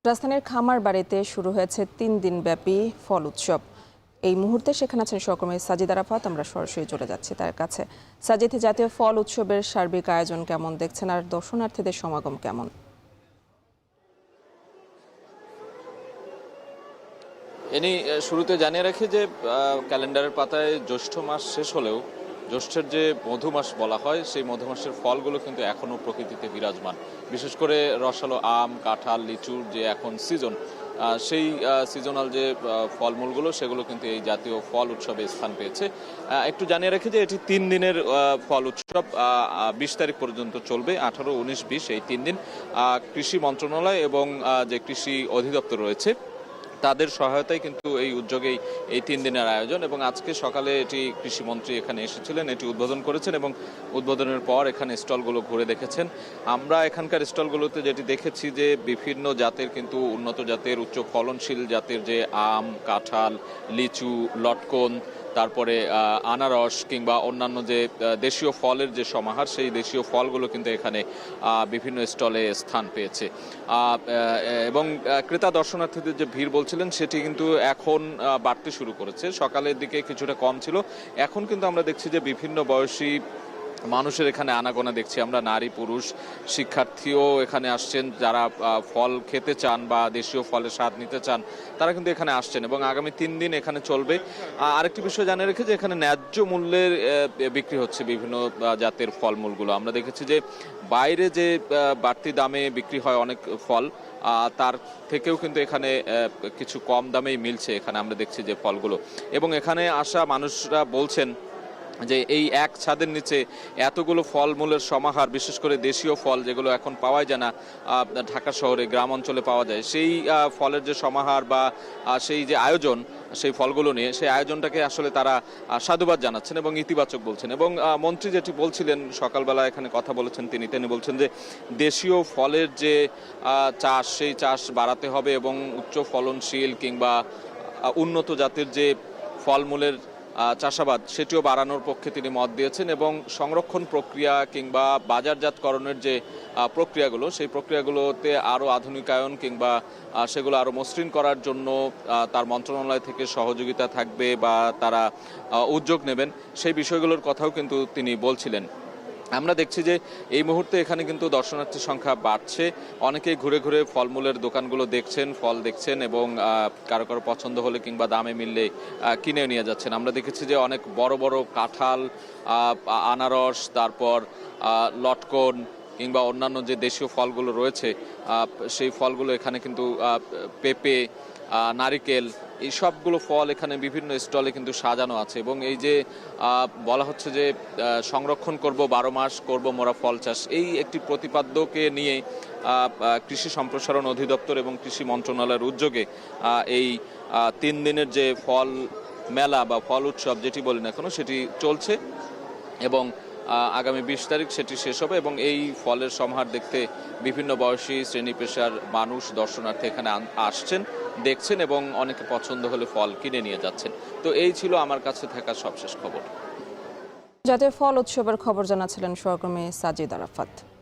রাজধানীর খামারবাড়িতে শুরু হয়েছে ৩ দিনব্যাপী ফল উৎসব। এই মুহূর্তে সেখানে আছেন সহকর্মী সাজিদ আরাফাত। আমরা সরাসরি চলে যাচ্ছি তার কাছে। সাজিদ, জাতীয় ফল উৎসবের সার্বিক আয়োজন কেমন দেখছেন, আর দর্শনার্থীদের সমাগম কেমন? ইনি শুরুতে জানিয়ে রাখি যে ক্যালেন্ডারের পাতায় জ্যৈষ্ঠ মাস শেষ হলেও জ্যৈষ্ঠের যে মধুমাস বলা হয় সেই মধুমাসের ফলগুলো কিন্তু এখনও প্রকৃতিতে বিরাজমান। বিশেষ করে রসালো আম, কাঁঠাল, লিচুর যে এখন সিজন, সেই সিজনাল যে ফলমূলগুলো সেগুলো কিন্তু এই জাতীয় ফল উৎসবে স্থান পেয়েছে। একটু জানিয়ে রাখি যে এটি 3 দিনের ফল উৎসব, 20 তারিখ পর্যন্ত চলবে। 18, 19, 20 এই 3 দিন কৃষি মন্ত্রণালয় এবং যে কৃষি অধিদপ্তর রয়েছে তাদের সহায়তায় কিন্তু এই উদ্যোগেই এই 3 দিনের আয়োজন। এবং আজকে সকালে এটি কৃষিমন্ত্রী এখানে এসেছিলেন, এটি উদ্বোধন করেছেন এবং উদ্বোধনের পর এখানে স্টলগুলো ঘুরে দেখেছেন। আমরা এখানকার স্টলগুলোতে যেটি দেখেছি যে বিভিন্ন জাতের কিন্তু উন্নত জাতের উচ্চ ফলনশীল জাতের যে আম, কাঁঠাল, লিচু, লটকন, তারপরে আনারস কিংবা অন্যান্য যে দেশীয় ফলের যে সমাহার, সেই দেশীয় ফলগুলো কিন্তু এখানে বিভিন্ন স্টলে স্থান পেয়েছে। এবং ক্রেতা দর্শনার্থীদের যে ভিড় বলছিলেন সেটি কিন্তু এখন বাড়তে শুরু করেছে। সকালের দিকে কিছুটা কম ছিল, এখন কিন্তু আমরা দেখছি যে বিভিন্ন বয়সী মানুষের এখানে আনাগোনা দেখছি আমরা। নারী, পুরুষ, শিক্ষার্থীও এখানে আসছেন, যারা ফল খেতে চান বা দেশীয় ফলের স্বাদ নিতে চান তারা কিন্তু এখানে আসছেন এবং আগামী 3 দিন এখানে চলবে। আরেকটি বিষয় জানিয়ে রেখে যে এখানে ন্যায্য মূল্যের বিক্রি হচ্ছে বিভিন্ন জাতের ফলমূলগুলো। আমরা দেখেছি যে বাইরে যে বাড়তি দামে বিক্রি হয় অনেক ফল, তার থেকেও কিন্তু এখানে কিছু কম দামেই মিলছে এখানে আমরা দেখছি যে ফলগুলো। এবং এখানে আসা মানুষরা বলছেন যে এই এক ছাদের নিচে এতগুলো ফলমূলের সমাহার, বিশেষ করে দেশীয় ফল যেগুলো এখন পাওয়া যায় না ঢাকা শহরে, গ্রাম অঞ্চলে পাওয়া যায়, সেই ফলের যে সমাহার বা সেই যে আয়োজন সেই ফলগুলো নিয়ে, সেই আয়োজনটাকে আসলে তারা সাধুবাদ জানাচ্ছেন এবং ইতিবাচক বলছেন। এবং মন্ত্রী যেটি বলছিলেন সকালবেলা এখানে কথা বলেছেন, তিনি বলছেন যে দেশীয় ফলের যে চাষ, সেই চাষ বাড়াতে হবে এবং উচ্চ ফলনশীল কিংবা উন্নত জাতের যে ফলমূলের চাষাবাদ সেটিও বাড়ানোর পক্ষে তিনি মত দিয়েছেন। এবং সংরক্ষণ প্রক্রিয়া কিংবা বাজারজাতকরণের যে প্রক্রিয়াগুলো, সেই প্রক্রিয়াগুলোতে আরও আধুনিকায়ন কিংবা সেগুলো আরও মসৃণ করার জন্য তার মন্ত্রণালয় থেকে সহযোগিতা থাকবে বা তারা উদ্যোগ নেবেন, সেই বিষয়গুলোর কথাও কিন্তু তিনি বলছিলেন। আমরা দেখছি যে এই মুহূর্তে এখানে কিন্তু দর্শনার্থীর সংখ্যা বাড়ছে। অনেকেই ঘুরে ঘুরে ফলমূলের দোকানগুলো দেখছেন, ফল দেখছেন এবং কারো কারো পছন্দ হলে কিংবা দামে মিললে কিনে নিয়ে যাচ্ছেন। আমরা দেখেছি যে অনেক বড় বড় কাঁঠাল, আনারস, তারপর লটকন কিংবা অন্যান্য যে দেশীয় ফলগুলো রয়েছে সেই ফলগুলো এখানে কিন্তু পেঁপে, নারিকেল, এই সবগুলো ফল এখানে বিভিন্ন স্টলে কিন্তু সাজানো আছে। এবং এই যে বলা হচ্ছে যে সংরক্ষণ করব, 12 মাস করব মোরা ফল চাষ, এই একটি প্রতিপাদ্যকে নিয়ে কৃষি সম্প্রসারণ অধিদপ্তর এবং কৃষি মন্ত্রণালয়ের উদ্যোগে এই 3 দিনের যে ফল মেলা বা ফল উৎসব যেটি বলি না কেন সেটি চলছে এবং আগামী 20 তারিখ সেটি শেষ হবে। এবং এই ফলের সমাহার দেখতে বিভিন্ন বয়সী শ্রেণী পেশার মানুষ, দর্শনার্থী এখানে আসছেন, দেখছেন এবং অনেকে পছন্দ হলে ফল কিনে নিয়ে যাচ্ছেন। তো এই ছিল আমার কাছে থাকা সবশেষ খবর। জাতীয় ফল উৎসবের খবর জানাচ্ছিলেন সহকর্মী সাজিদ আরাফাত।